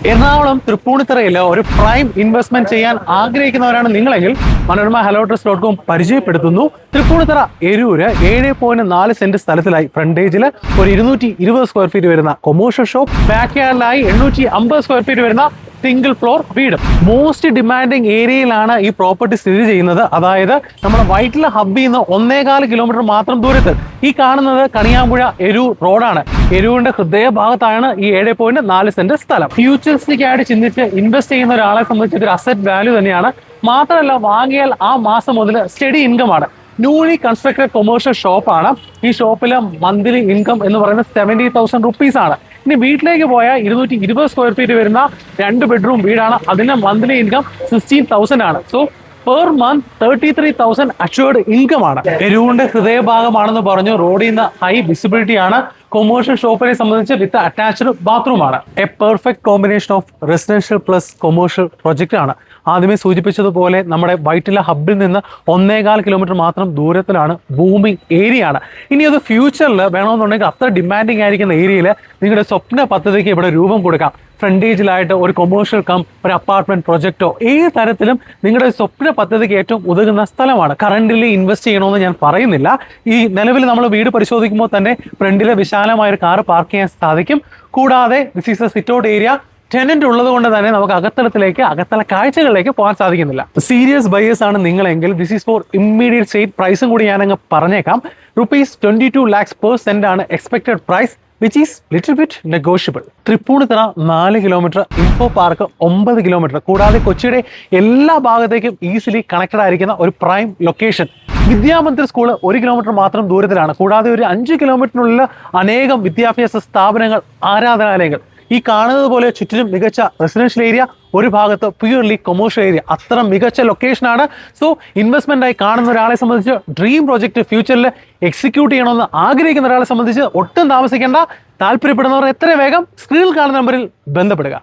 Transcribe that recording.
എറണാകുളം തൃപ്പൂണിത്തറയിൽ ഒരു prime investment ചെയ്യാൻ ആഗ്രഹിക്കുന്നവരാണ് നിങ്ങളെങ്കിൽ മനോരമ ഹലോട്രസ്.com പരിചയപ്പെടുത്തുന്നു. തൃപ്പൂണിത്തറ എരൂര് 7.4 സെന്റ് സ്ഥലത്തിലായി ഫ്രണ്ടേജിൽ ഒരു 220 സ്ക്വയർ ഫീറ്റ് വരുന്ന കൊമേഴ്ഷ്യൽ ഷോപ്പ്, ബാക്ക് യാർഡിലായി 850 സ്ക്വയർ ഫീറ്റ് വരുന്ന സിംഗിൾ ഫ്ലോർ വീട്. മോസ്റ്റ് ഡിമാൻഡിങ് ഏരിയയിലാണ് ഈ പ്രോപ്പർട്ടി സ്ഥിതി ചെയ്യുന്നത്. അതായത് നമ്മുടെ വൈറ്റില ഹബ്ബിൽ നിന്ന് 1.25 കിലോമീറ്റർ മാത്രം ദൂരത്ത്. ഈ കാണുന്നത് കണിയാമ്പുഴ എരൂർ റോഡാണ്. എരൂരിന്റെ ഹൃദയഭാഗത്താണ് ഈ 7.4 സെന്റ് സ്ഥലം. ഫ്യൂച്ചറിസ്റ്റിക് ആയിട്ട് ചിന്തിച്ച് ഇൻവെസ്റ്റ് ചെയ്യുന്ന ഒരാളെ സംബന്ധിച്ച് ഒരു അസറ്റ് വാല്യൂ തന്നെയാണ്. മാത്രമല്ല, വാങ്ങിയാൽ ആ മാസം മുതൽ സ്റ്റഡി ഇൻകം ആണ്. ന്യൂലി കൺസ്ട്രക്റ്റഡ് കൊമേഴ്ഷ്യൽ ഷോപ്പാണ്. ഈ ഷോപ്പിലെ മന്ത്ലി ഇൻകം എന്ന് പറയുന്നത് 70,000 റുപ്പീസ് ആണ്. ഇനി വീട്ടിലേക്ക് പോയാൽ 220 സ്ക്വയർ ഫീറ്റ് വരുന്ന 2 ബെഡ്റൂം വീടാണ്. അതിന്റെ മന്ത്ലി ഇൻകം 16,000 ആണ്. So per month 33,000 assured income ആണ്. എരൂരിന്റെ ഹൃദയഭാഗമാണെന്ന് പറഞ്ഞു. റോഡിൽ നിന്ന് ഹൈ വിസിബിലിറ്റി ആണ്. കൊമേഴ്ഷ്യൽ ഷോപ്പിനെ സംബന്ധിച്ച് വിത്ത് അറ്റാച്ച്ഡ് ബാത്റൂം ആണ്. A perfect combination of residential plus commercial project ആണ്. ആദ്യമേ സൂചിപ്പിച്ചതുപോലെ നമ്മുടെ വൈറ്റില ഹബ്ബിൽ നിന്ന് 1.25 കിലോമീറ്റർ മാത്രം ദൂരത്തിലാണ്. ബൂമിംഗ് ഏരിയ ആണ്. ഇനി അത് ഫ്യൂച്ചറിൽ വേണമെന്നുണ്ടെങ്കിൽ അത്ര ഡിമാൻഡിങ് ആയിരിക്കുന്ന ഏരിയയിൽ നിങ്ങളുടെ സ്വപ്ന പദ്ധതിക്ക് ഇവിടെ രൂപം കൊടുക്കാം. ഫ്രണ്ടേജിലായിട്ട് ഒരു കൊമേഴ്ഷ്യൽ ഒരു അപ്പാർട്ട്മെന്റ് പ്രൊജക്റ്റോ ഏത് തരത്തിലും നിങ്ങളുടെ സ്വപ്ന പദ്ധതിക്ക് ഏറ്റവും ഉതകുന്ന സ്ഥലമാണ്. കറന്റിലി ഇൻവെസ്റ്റ് ചെയ്യണമെന്ന് ഞാൻ പറയുന്നില്ല. ഈ നിലവിൽ നമ്മൾ വീട് പരിശോധിക്കുമ്പോൾ തന്നെ ഫ്രണ്ടിലെ വിശാലമായ ഒരു കാർ പാർക്ക് ചെയ്യാൻ സാധിക്കും. കൂടാതെ this is A sit out area. Tenant ഉള്ളത് കൊണ്ട് തന്നെ നമുക്ക് അകത്തള കാഴ്ചകളിലേക്ക് പോകാൻ സാധിക്കുന്നില്ല. സീരിയസ് ബയേഴ്സ് ആണ് നിങ്ങളെങ്കിൽ this is for immediate state. പ്രൈസും കൂടി ഞാനങ്ങ് പറഞ്ഞേക്കാം. ₹22 lakhs per സെന്റ് ആണ് expected price, which is little bit negotiable. Tripunithura 4 kilometre, info park 9 kilometre, കൂടാതെ കൊച്ചിയുടെ എല്ലാ ഭാഗത്തേക്കും ഈസിലി കണക്റ്റഡ് ആയിരിക്കുന്ന ഒരു prime location. Vidyamandir school 1 kilometre മാത്രം ദൂരത്തിലാണ്. കൂടാതെ ഒരു 5 കിലോമീറ്ററിനുള്ളിൽ അനേകം വിദ്യാഭ്യാസ സ്ഥാപനങ്ങൾ, ആരാധനാലയങ്ങൾ. ഈ കാണുന്നത് പോലെ ചുറ്റിലും മികച്ച റെസിഡൻഷ്യൽ ഏരിയ, ഒരു ഭാഗത്ത് പ്യൂർലി കൊമേഴ്ഷ്യൽ ഏരിയ. അത്ര മികച്ച ലൊക്കേഷനാണ്. സോ ഇൻവെസ്റ്റ്മെന്റ് ആയി കാണുന്ന ഒരാളെ സംബന്ധിച്ച്, ഡ്രീം പ്രോജക്റ്റ് ഫ്യൂച്ചറിൽ എക്സിക്യൂട്ട് ചെയ്യണമെന്ന് ആഗ്രഹിക്കുന്ന ഒരാളെ സംബന്ധിച്ച് ഒട്ടും താമസിക്കേണ്ട. താല്പര്യപ്പെടുന്നവർ എത്രയും വേഗം സ്ക്രീനിൽ കാണുന്ന നമ്പറിൽ ബന്ധപ്പെടുക.